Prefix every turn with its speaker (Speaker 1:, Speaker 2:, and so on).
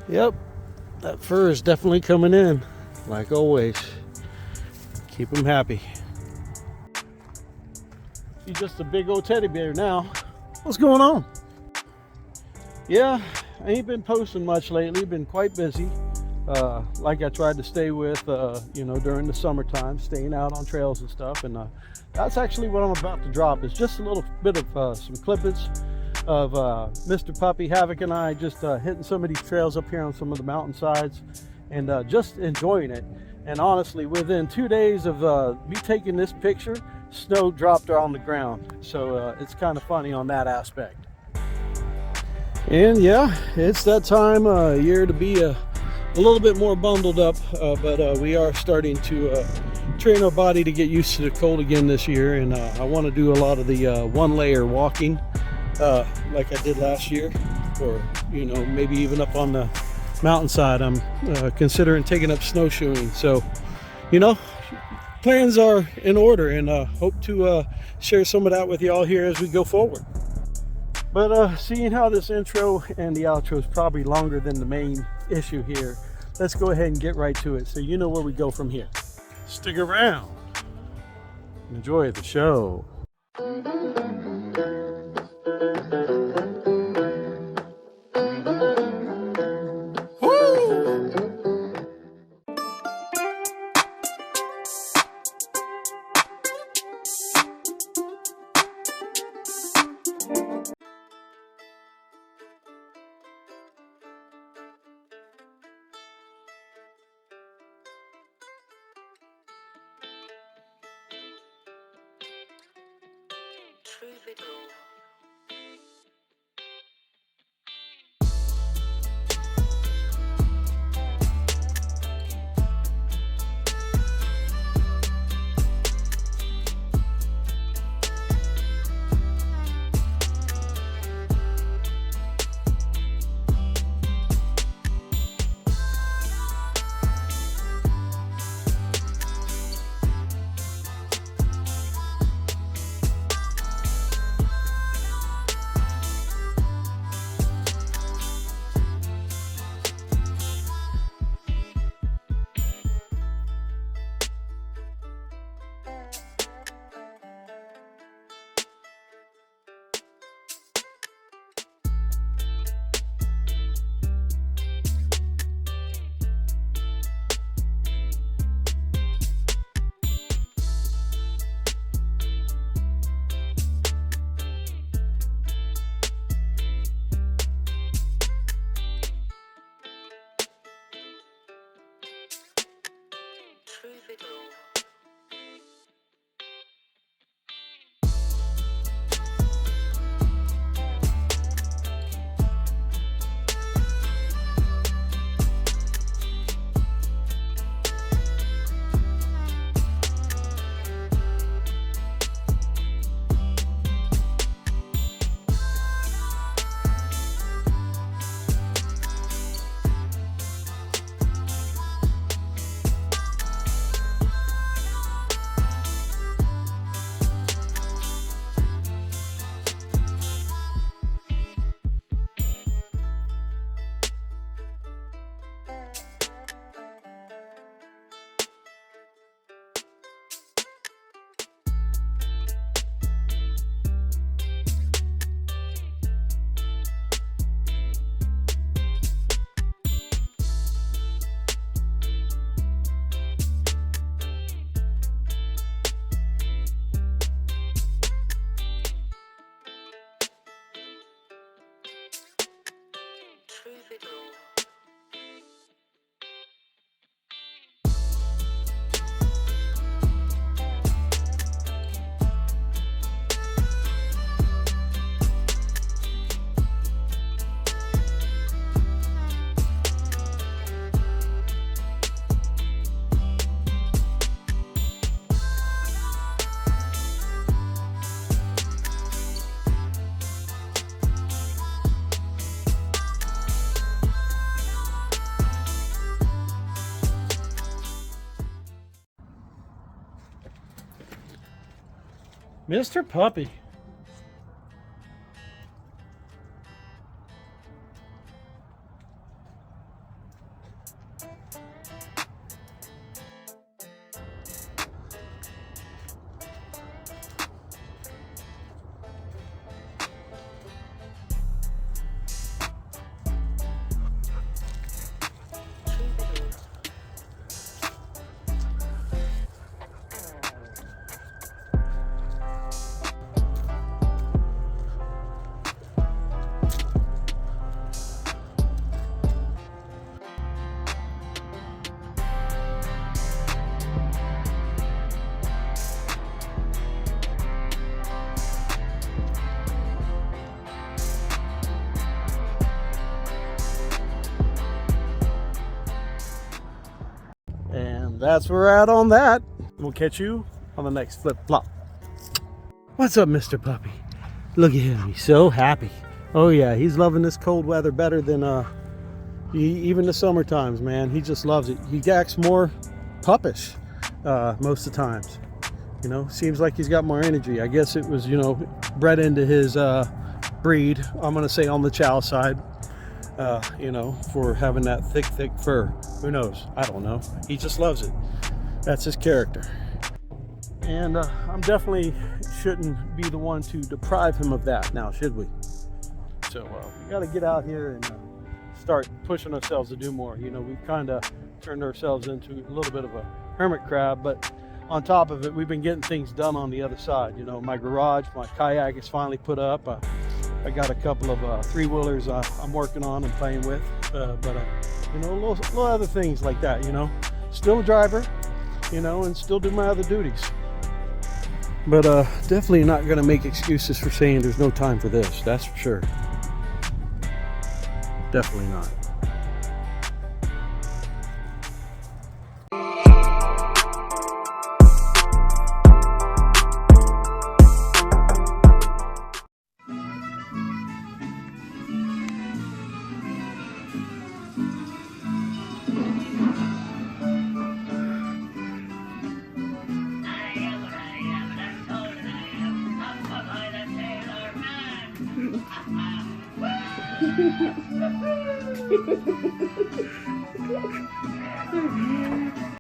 Speaker 1: Yep, that fur is definitely coming in, like always. Keep him happy. He's just a big old teddy bear now. What's going on? Yeah, I ain't been posting much lately. Been quite busy. Like I tried to stay with, during the summertime, staying out on trails and stuff. And that's actually what I'm about to drop. Is just a little bit of some clippings of Mr. Puppy, Havoc, and I just hitting some of these trails up here on some of the mountainsides, and just enjoying it. And honestly, within 2 days of me taking this picture, snow dropped on the ground. So it's kind of funny on that aspect. And yeah, it's that time of year to be a little bit more bundled up, but we are starting to train our body to get used to the cold again this year. And I want to do a lot of the one layer walking like I did last year, or maybe even up on the mountainside. I'm considering taking up snowshoeing. So plans are in order, and hope to share some of that with y'all here as we go forward. But seeing how this intro and the outro is probably longer than the main issue here, let's go ahead and get right to it so you know where we go from here. Stick around. Enjoy the show. Mr. Puppy. that's where we're at on that. We'll catch you on the next flip flop. What's up, Mr. Puppy? Look at him, he's so happy. Oh yeah, he's loving this cold weather better than even the summer times, man. He just loves it. He acts more puppish most of the times. You know, seems like he's got more energy. I guess it was, you know, bred into his breed. I'm gonna say on the chow side, you know, for having that thick fur. Who knows? I don't know. He just loves it. That's his character. And I'm definitely shouldn't be the one to deprive him of that now, should we? So we got to get out here and start pushing ourselves to do more. You know, we've kind of turned ourselves into a little bit of a hermit crab, but on top of it, we've been getting things done on the other side. You know, my garage, my kayak is finally put up. I got a couple of three-wheelers I'm working on and playing with, but you know, little other things like that. You know, still a driver, you know, and still do my other duties. But definitely not going to make excuses for saying there's no time for this. That's for sure. Definitely not.